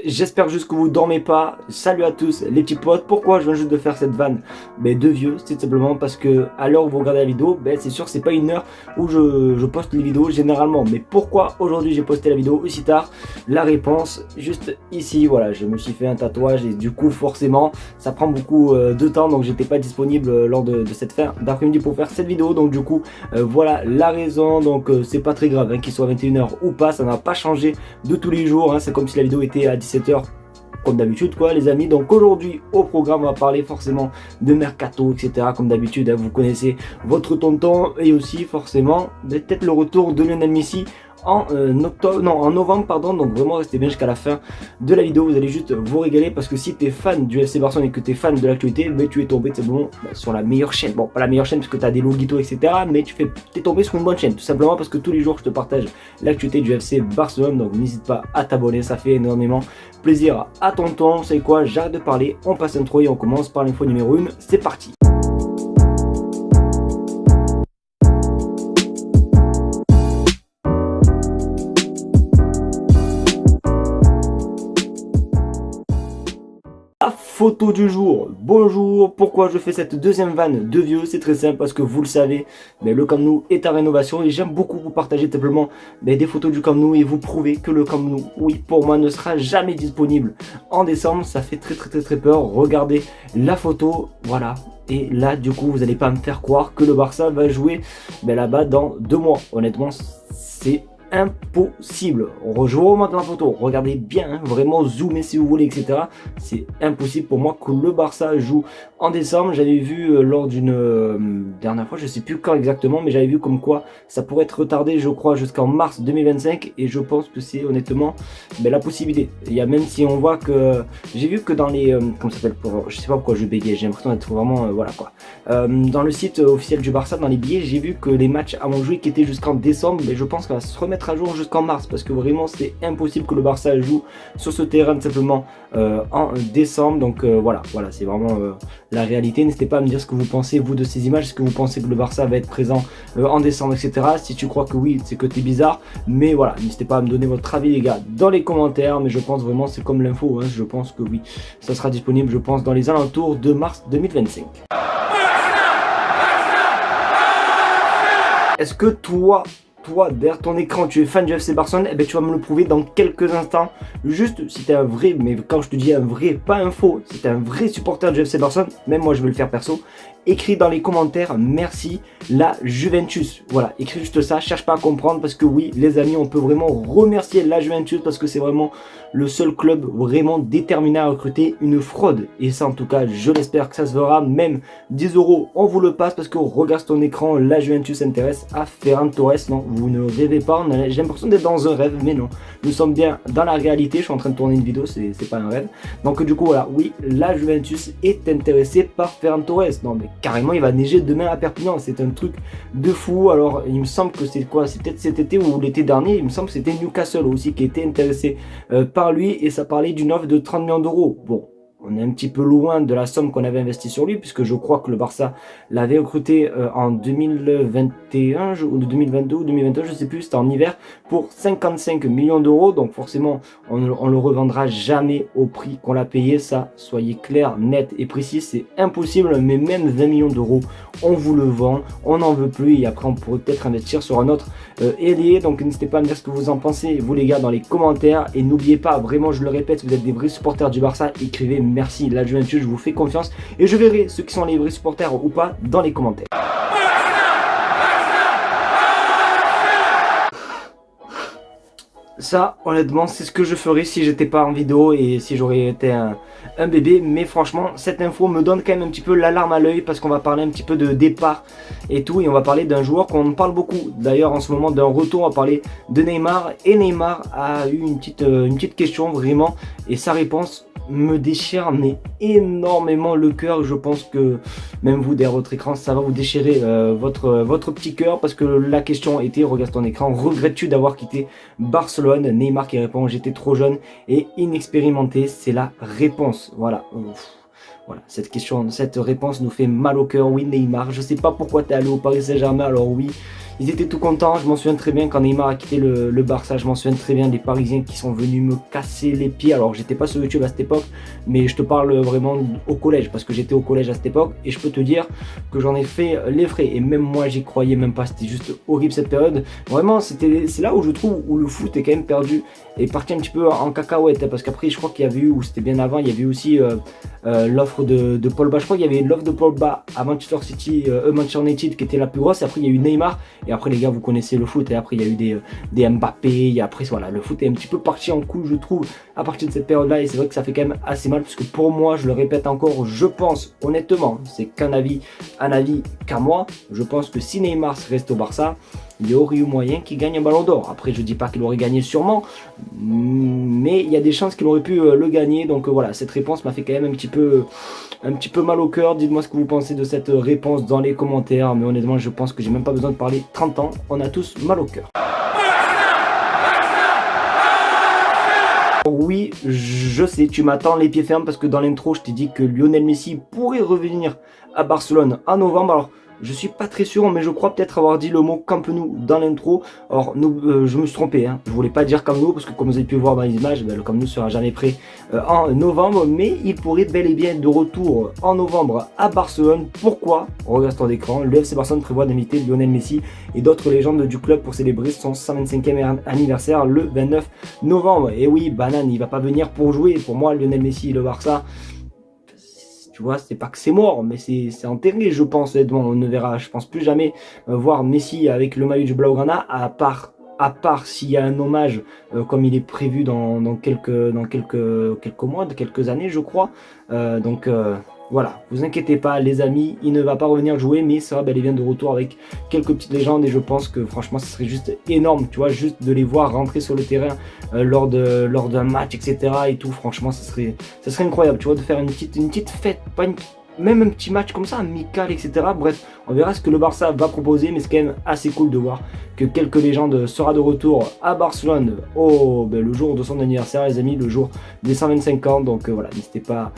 J'espère juste que vous dormez pas. Salut à tous les petits potes. Pourquoi je viens juste de faire cette vanne de vieux? C'est simplement parce que à l'heure où vous regardez la vidéo, c'est sûr c'est pas une heure où je poste les vidéos généralement. Mais pourquoi aujourd'hui j'ai posté la vidéo aussi tard? La réponse juste ici. Voilà, je me suis fait un tatouage et du coup forcément ça prend beaucoup de temps, donc j'étais pas disponible lors de cette fin d'après-midi pour faire cette vidéo. Donc du coup voilà la raison. Donc c'est pas très grave qu'il soit 21h ou pas, ça n'a pas changé de tous les jours. C'est comme si la vidéo était à 17h comme d'habitude quoi les amis. Donc aujourd'hui au programme on va parler forcément de mercato etc comme d'habitude, vous connaissez votre tonton, et aussi forcément peut-être le retour de Lionel Messi en novembre pardon. Donc vraiment restez bien jusqu'à la fin de la vidéo, vous allez juste vous régaler, parce que si tu es fan du FC Barcelone et que tu es fan de l'actualité, tu es tombé simplement sur la meilleure chaîne. Bon, pas la meilleure chaîne parce que tu as des logitos etc, mais tu es tombé sur une bonne chaîne tout simplement parce que tous les jours je te partage l'actualité du FC Barcelone. Donc n'hésite pas à t'abonner, ça fait énormément plaisir à tonton. Vous savez quoi, j'arrête de parler, on passe intro et on commence par l'info numéro 1, c'est parti. Photo du jour, bonjour. Pourquoi je fais cette deuxième vanne de vieux? C'est très simple, parce que vous le savez, le Camp Nou est en rénovation et j'aime beaucoup vous partager simplement des photos du Camp Nou et vous prouver que le Camp Nou, oui, pour moi ne sera jamais disponible en décembre. Ça fait très peur. Regardez la photo, voilà. Et là du coup vous n'allez pas me faire croire que le Barça va jouer là-bas dans 2 mois. Honnêtement c'est impossible. Je vous remonte la photo, regardez bien, vraiment zoomez si vous voulez etc. C'est impossible pour moi que le Barça joue en décembre. J'avais vu lors d'une dernière fois, je sais plus quand exactement, mais j'avais vu comme quoi ça pourrait être retardé, je crois, jusqu'en mars 2025, et je pense que c'est honnêtement la possibilité. Il y a, même si on voit que j'ai vu que dans les comment ça s'appelle, je sais pas pourquoi je bégaye, j'ai l'impression d'être vraiment voilà quoi, dans le site officiel du Barça, dans les billets, j'ai vu que les matchs à jouer qui étaient jusqu'en décembre, mais je pense qu'on va se remettre à jour jusqu'en mars, parce que vraiment c'est impossible que le Barça joue sur ce terrain simplement en décembre. Donc voilà c'est vraiment la réalité. N'hésitez pas à me dire ce que vous pensez vous de ces images. Est-ce que vous pensez que le Barça va être présent en décembre etc. Si tu crois que oui, c'est que t'es bizarre, mais voilà, n'hésitez pas à me donner votre avis les gars dans les commentaires. Mais je pense vraiment, c'est comme l'info, je pense que oui, ça sera disponible, je pense, dans les alentours de mars 2025. Est-ce que toi derrière ton écran tu es fan du FC Barcelone? Tu vas me le prouver dans quelques instants. Juste si tu es un vrai, mais quand je te dis un vrai, pas un faux, si tu es un vrai supporter du FC Barcelone, même moi je vais le faire perso, écris dans les commentaires merci la Juventus. Voilà, écris juste ça, cherche pas à comprendre, parce que oui les amis, on peut vraiment remercier la Juventus parce que c'est vraiment le seul club vraiment déterminé à recruter une fraude, et ça en tout cas je l'espère que ça se verra. Même 10 € on vous le passe, parce que regarde ton écran, la Juventus s'intéresse à Ferran Torres. Non, vous ne rêvez pas, j'ai l'impression d'être dans un rêve, mais non, nous sommes bien dans la réalité. Je suis en train de tourner une vidéo, c'est pas un rêve. Donc du coup voilà, oui la Juventus est intéressée par Ferran Torres. Non mais carrément il va neiger demain à Perpignan, c'est un truc de fou. Alors il me semble que c'est quoi, c'est peut-être cet été ou l'été dernier, il me semble que c'était Newcastle aussi qui était intéressé par lui, et ça parlait d'une offre de 30 millions d'euros. Bon, on est un petit peu loin de la somme qu'on avait investi sur lui, puisque je crois que le Barça l'avait recruté en 2021 ou 2022 ou 2021, je sais plus, c'était en hiver, pour 55 millions d'euros. Donc forcément, on le revendra jamais au prix qu'on l'a payé, ça, soyez clair, net et précis, c'est impossible. Mais même 20 millions d'euros, on vous le vend, on n'en veut plus, et après on pourrait peut-être investir sur un autre ailier. Donc n'hésitez pas à me dire ce que vous en pensez, vous les gars, dans les commentaires. Et n'oubliez pas, vraiment je le répète, vous êtes des vrais supporters du Barça, écrivez merci la Juventus, je vous fais confiance, et je verrai ceux qui sont les vrais supporters ou pas dans les commentaires. Ça, honnêtement, c'est ce que je ferais si j'étais pas en vidéo et si j'aurais été un bébé. Mais franchement, cette info me donne quand même un petit peu l'alarme à l'œil, parce qu'on va parler un petit peu de départ et tout. Et on va parler d'un joueur qu'on parle beaucoup. D'ailleurs, en ce moment, d'un retour, on va parler de Neymar. Et Neymar a eu une petite question, vraiment. Et sa réponse me déchire mais énormément le cœur. Je pense que même vous derrière votre écran, ça va vous déchirer votre petit cœur, parce que la question était, regarde ton écran, regrettes-tu d'avoir quitté Barcelone? Neymar qui répond, j'étais trop jeune et inexpérimenté, c'est la réponse. Voilà. Voilà, cette réponse nous fait mal au cœur. Oui, Neymar, je sais pas pourquoi tu es allé au Paris Saint-Germain, alors oui, ils étaient tout contents, je m'en souviens très bien quand Neymar a quitté le Barça, je m'en souviens très bien des Parisiens qui sont venus me casser les pieds. Alors j'étais pas sur YouTube à cette époque, mais je te parle vraiment au collège, parce que j'étais au collège à cette époque, et je peux te dire que j'en ai fait les frais, et même moi j'y croyais même pas, c'était juste horrible cette période. Vraiment, c'est là où je trouve où le foot est quand même perdu, et parti un petit peu en cacahuète, parce qu'après je crois qu'il y avait eu, ou c'était bien avant, il y avait aussi l'offre de Pogba. Je crois qu'il y avait l'offre de Pogba à Manchester City, Manchester United qui était la plus grosse, et après il y a eu Neymar, et après les gars vous connaissez le foot, et après il y a eu des Mbappé, et après voilà, le foot est un petit peu parti en couille je trouve à partir de cette période là, et c'est vrai que ça fait quand même assez mal, parce que pour moi, je le répète encore, je pense honnêtement, c'est qu'un avis, qu'à moi, je pense que si Neymar reste au Barça, il y aurait eu moyen qu'il gagne un ballon d'or. Après je dis pas qu'il aurait gagné sûrement, mais il y a des chances qu'il aurait pu le gagner. Donc voilà, cette réponse m'a fait quand même un petit peu mal au cœur. Dites-moi ce que vous pensez de cette réponse dans les commentaires, mais honnêtement je pense que j'ai même pas besoin de parler 30 ans, on a tous mal au cœur. Oui, je sais, tu m'attends les pieds fermes, parce que dans l'intro je t'ai dit que Lionel Messi pourrait revenir à Barcelone en novembre. Alors je suis pas très sûr, mais je crois peut-être avoir dit le mot Camp Nou dans l'intro. Alors je me suis trompé, hein. Je voulais pas dire Camp Nou, parce que comme vous avez pu voir dans les images, le Camp Nou sera jamais prêt en novembre, mais il pourrait bel et bien être de retour en novembre à Barcelone. Pourquoi? On regarde ton écran, le FC Barcelone prévoit d'inviter Lionel Messi et d'autres légendes du club pour célébrer son 125e anniversaire le 29 novembre. Et oui, banane, il va pas venir pour jouer. Pour moi, Lionel Messi et le Barça, tu vois, c'est pas que c'est mort, mais c'est enterré, je pense. On ne verra, je pense, plus jamais voir Messi avec le maillot du Blaugrana, à part s'il y a un hommage, comme il est prévu dans quelques mois, de quelques années, je crois. Voilà, vous inquiétez pas les amis, il ne va pas revenir jouer, mais il sera bel et bien de retour avec quelques petites légendes, et je pense que franchement ce serait juste énorme, tu vois, juste de les voir rentrer sur le terrain lors d'un match, etc. et tout. Franchement ça serait incroyable, tu vois, de faire une petite fête, pas même un petit match comme ça, amical, etc. Bref, on verra ce que le Barça va proposer, mais c'est quand même assez cool de voir que quelques légendes sera de retour à Barcelone le jour de son anniversaire, les amis, le jour des 125 ans. Donc voilà, n'hésitez pas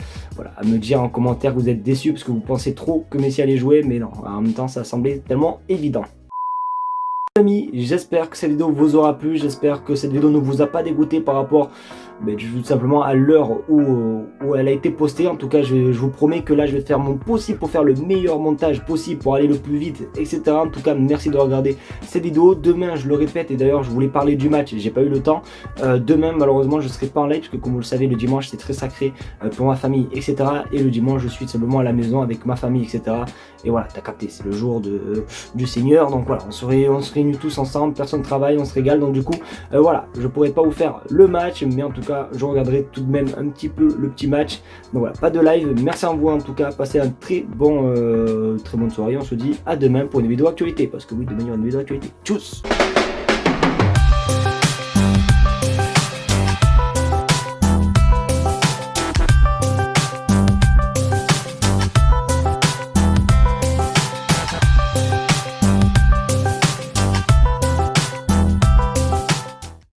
à me dire en commentaire que vous êtes déçus parce que vous pensez trop que Messi allait jouer, mais non, en même temps ça semblait tellement évident. Les amis, j'espère que cette vidéo vous aura plu, j'espère que cette vidéo ne vous a pas dégoûté par rapport tout simplement à l'heure où elle a été postée. En tout cas, je vous promets que là je vais faire mon possible pour faire le meilleur montage possible, pour aller le plus vite, etc. En tout cas, merci de regarder cette vidéo. Demain, je le répète, et d'ailleurs je voulais parler du match, j'ai pas eu le temps. Demain malheureusement je serai pas en live, parce que comme vous le savez, le dimanche c'est très sacré pour ma famille, etc. Et le dimanche je suis simplement à la maison avec ma famille, etc. Et voilà, t'as capté, c'est le jour du Seigneur. Donc voilà, on se réunit tous ensemble, personne ne travaille, on se régale. Donc du coup voilà, je pourrais pas vous faire le match, mais en tout cas je regarderai tout de même un petit peu le petit match. Donc voilà, pas de live, merci à vous en tout cas, passez un très bonne soirée. On se dit à demain pour une vidéo actualité, parce que oui, demain il y aura une vidéo actualité. Tchuss.